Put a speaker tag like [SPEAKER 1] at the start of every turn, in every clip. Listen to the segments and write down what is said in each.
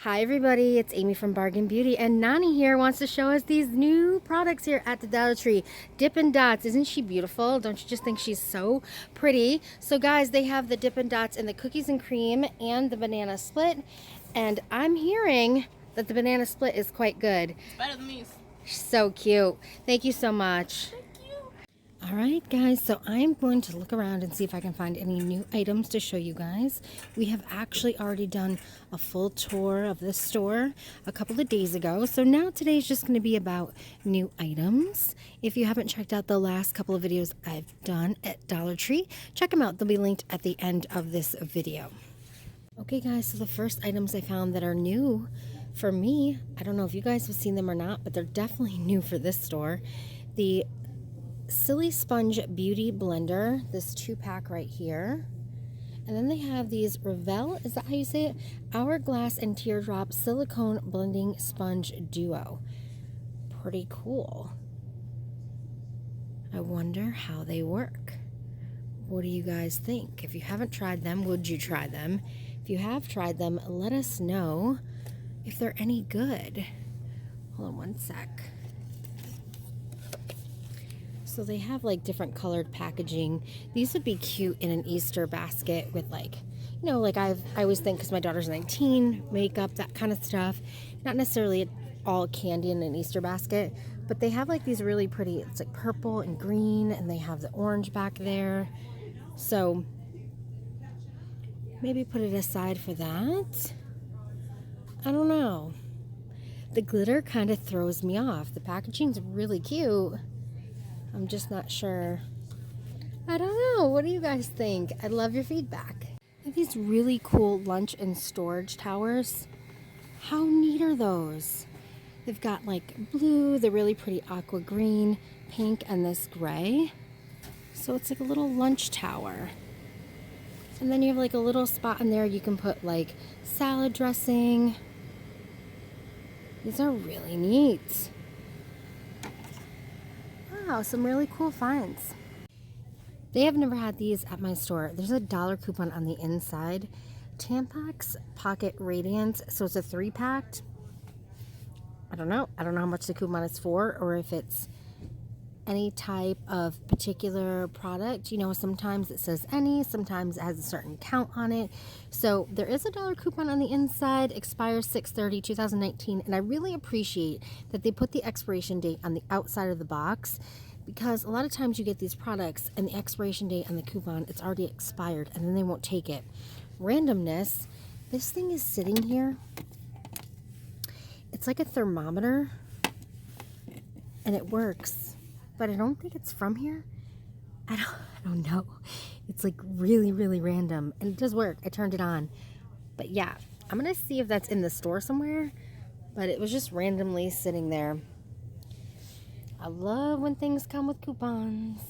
[SPEAKER 1] Hi everybody, it's Amy from Bargain Beauty, and Nani here wants to show us these new products here at the Dollar Tree. Dippin' Dots, isn't she beautiful? Don't you just think she's so pretty? So guys, they have the Dippin' Dots in the cookies and cream and the banana split, and I'm hearing that the banana split is quite good.
[SPEAKER 2] It's better than these.
[SPEAKER 1] So cute. Thank you so much. All right, guys, so I'm going to look around and see if I can find any new items to show you guys. We have actually already done a full tour of this store a couple of days ago. So now today's just going to be about new items. If you haven't checked out the last couple of videos I've done at Dollar Tree, check them out. They'll be linked at the end of this video. Okay, guys, so the first items I found that are new for me, I don't know if you guys have seen them or not, but they're definitely new for this store. The Silly Sponge Beauty Blender, this 2-pack right here. And then they have these Revel, is that how you say it? Hourglass and Teardrop Silicone Blending Sponge Duo. Pretty cool. I wonder how they work. What do you guys think? If you haven't tried them, would you try them? If you have tried them, let us know if they're any good. Hold on one sec. So they have like different colored packaging. These would be cute in an Easter basket with like, you know, like I always think, because my daughter's 19, makeup, that kind of stuff. Not necessarily all candy in an Easter basket, but they have like these really pretty, it's like purple and green, and they have the orange back there. So maybe put it aside for that. I don't know. The glitter kind of throws me off. The packaging's really cute. I'm just not sure. I don't know. What do you guys think? I'd love your feedback. They have these really cool lunch and storage towers. How neat are those? They've got like blue, the really pretty aqua green, pink, and this gray. So it's like a little lunch tower. And then you have like a little spot in there you can put like salad dressing. These are really neat. Wow, some really cool finds. They have never had these at my store. There's a dollar coupon on the inside. Tampax Pocket Radiance. So it's a 3-pack. I don't know how much the coupon is for, or if it's any type of particular product. You know, sometimes it says any, sometimes it has a certain count on it. So there is a dollar coupon on the inside, expires 6/30/2019, and I really appreciate that they put the expiration date on the outside of the box, because a lot of times you get these products and the expiration date on the coupon, it's already expired, and then they won't take it. Randomness, this thing is sitting here. It's like a thermometer, and it works. But I don't think it's from here. I don't know. It's like really, really random. And it does work. I turned it on. But yeah, I'm going to see if that's in the store somewhere. But it was just randomly sitting there. I love when things come with coupons.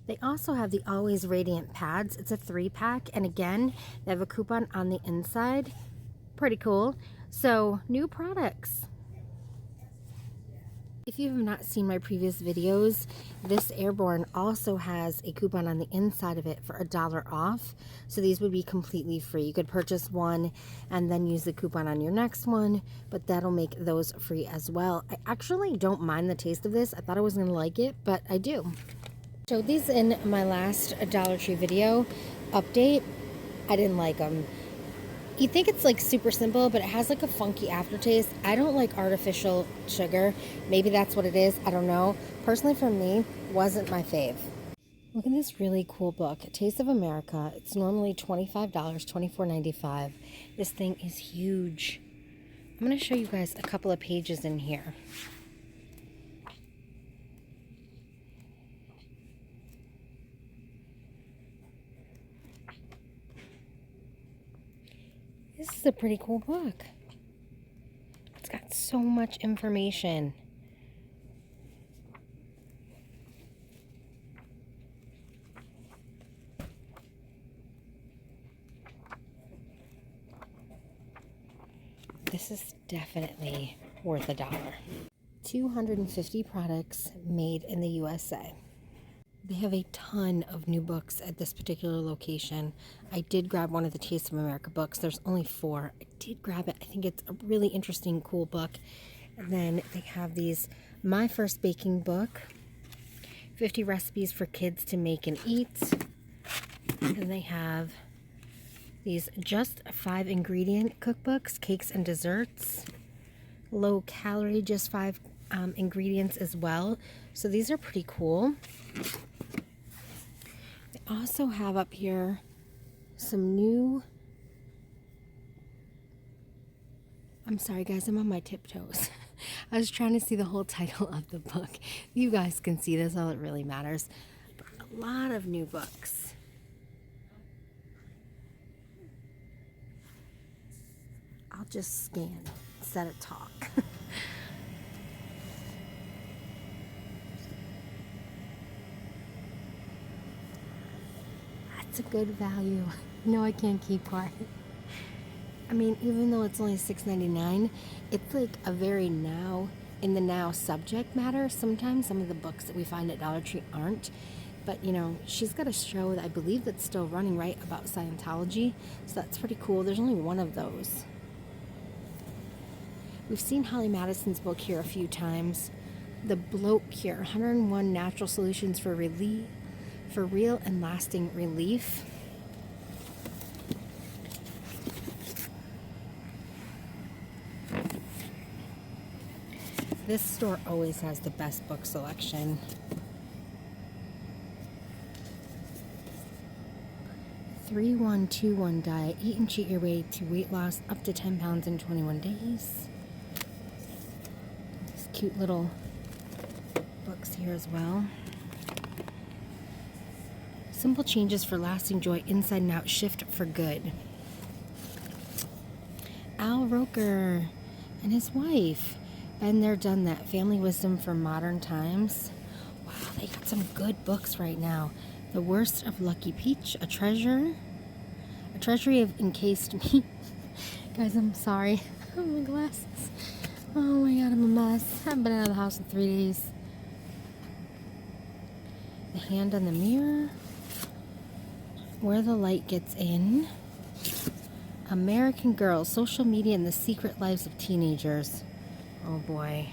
[SPEAKER 1] They also have the Always Radiant pads. It's a 3-pack. And again, they have a coupon on the inside. Pretty cool. So, new products. If you have not seen my previous videos, this Airborn also has a coupon on the inside of it for $1 off. So these would be completely free. You could purchase one and then use the coupon on your next one, but that'll make those free as well. I actually don't mind the taste of this. I thought I wasn't going to like it, but I do. Showed these in my last Dollar Tree video update. I didn't like them. You think it's like super simple, but it has like a funky aftertaste. I don't like artificial sugar. Maybe that's what it is. I don't know. Personally, for me, wasn't my fave. Look at this really cool book, Taste of America. It's normally $25, $24.95. This thing is huge. I'm going to show you guys a couple of pages in here. This is a pretty cool book. It's got so much information. This is definitely worth $1. 250 products made in the USA. They have a ton of new books at this particular location. I did grab one of the Taste of America books. There's only 4. I did grab it. I think it's a really interesting, cool book. And then they have these My First Baking Book, 50 Recipes for Kids to Make and Eat. And they have these Just 5 Ingredient Cookbooks, Cakes and Desserts. Low calorie, just 5 ingredients as well. So these are pretty cool. They also have up here some new, I'm sorry guys, I'm on my tiptoes. I was trying to see the whole title of the book. You guys can see this, all that really matters. But a lot of new books. I'll just scan instead of talk. That's a good value. No, I can't keep quiet. I mean, even though it's only $6.99, it's like a very now, in the now subject matter. Sometimes some of the books that we find at Dollar Tree aren't. But, you know, she's got a show that I believe that's still running, right, about Scientology. So that's pretty cool. There's only one of those. We've seen Holly Madison's book here a few times. The Bloat Cure, 101 Natural Solutions for Relief. For real and lasting relief. This store always has the best book selection. "3-1-2-1 Diet. Eat and cheat your way to weight loss up to 10 pounds in 21 days. These cute little books here as well. Simple changes for lasting joy, inside and out, shift for good. Al Roker and his wife. Been there, done that. Family wisdom for modern times. Wow, they got some good books right now. The Worst of Lucky Peach, a treasure. A treasury of encased meat. Guys, I'm sorry. Oh, my glasses. Oh my god, I'm a mess. I haven't been out of the house in 3 days. The Hand on the Mirror. Where the Light Gets In. American Girl, Social Media and the Secret Lives of Teenagers. Oh boy.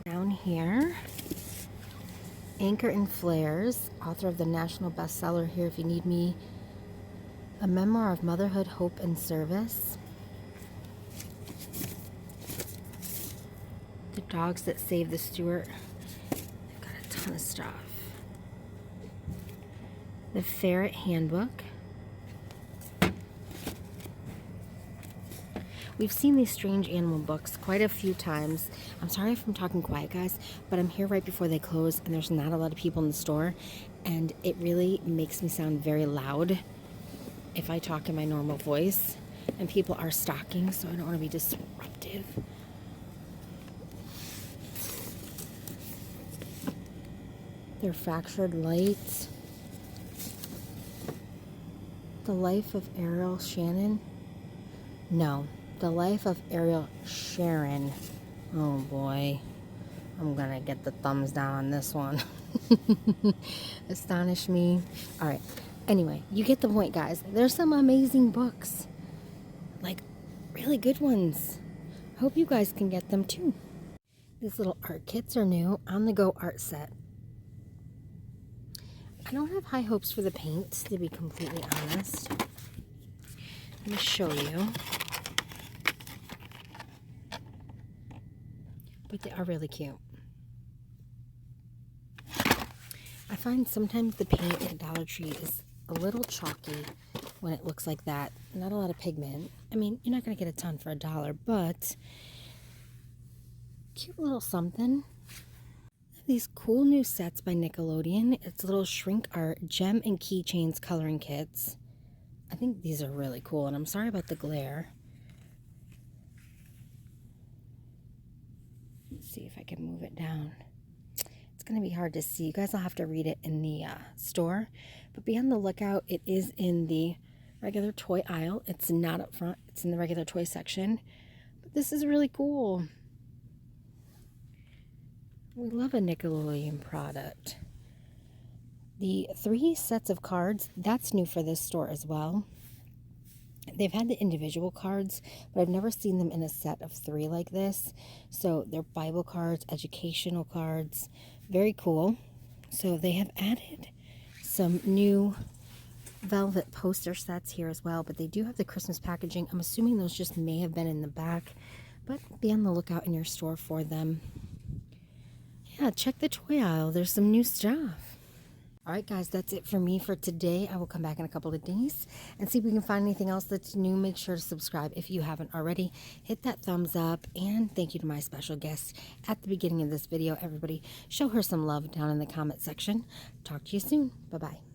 [SPEAKER 1] Down here, Anchor and Flares, author of the national bestseller Here If You Need Me, a memoir of motherhood, hope, and service. The Dogs That Saved the Stewart. They've got a ton of stuff. The Ferret Handbook. We've seen these strange animal books quite a few times. I'm sorry if I'm talking quiet, guys, but I'm here right before they close and there's not a lot of people in the store, and it really makes me sound very loud if I talk in my normal voice, and people are stocking, so I don't want to be disruptive. They're Fractured Lights. The Life of Ariel Shannon. No, The Life of Ariel Sharon. Oh boy. I'm gonna get the thumbs down on this one. Astonish me. Alright. Anyway, you get the point, guys. There's some amazing books. Like, really good ones. I hope you guys can get them too. These little art kits are new. On the go art set. I don't have high hopes for the paints, to be completely honest. Let me show you. But they are really cute. I find sometimes the paint at Dollar Tree is a little chalky when it looks like that. Not a lot of pigment. I mean, you're not going to get a ton for $1, but cute little something. These cool new sets by Nickelodeon. It's little shrink art gem and keychains coloring kits. I think these are really cool, and I'm sorry about the glare. Let's see if I can move it down. It's going to be hard to see. You guys will have to read it in the store. But be on the lookout. It is in the regular toy aisle. It's not up front. It's in the regular toy section. But this is really cool. We love a Nickelodeon product. The 3 sets of cards, that's new for this store as well. They've had the individual cards, but I've never seen them in a set of 3 like this. So they're Bible cards, educational cards, very cool. So they have added some new velvet poster sets here as well, but they do have the Christmas packaging. I'm assuming those just may have been in the back, but be on the lookout in your store for them. Yeah, check the toy aisle. There's some new stuff. All right, guys, that's it for me for today. I will come back in a couple of days and see if we can find anything else that's new. Make sure to subscribe if you haven't already. Hit that thumbs up, and thank you to my special guest at the beginning of this video. Everybody, show her some love down in the comment section. Talk to you soon. Bye-bye.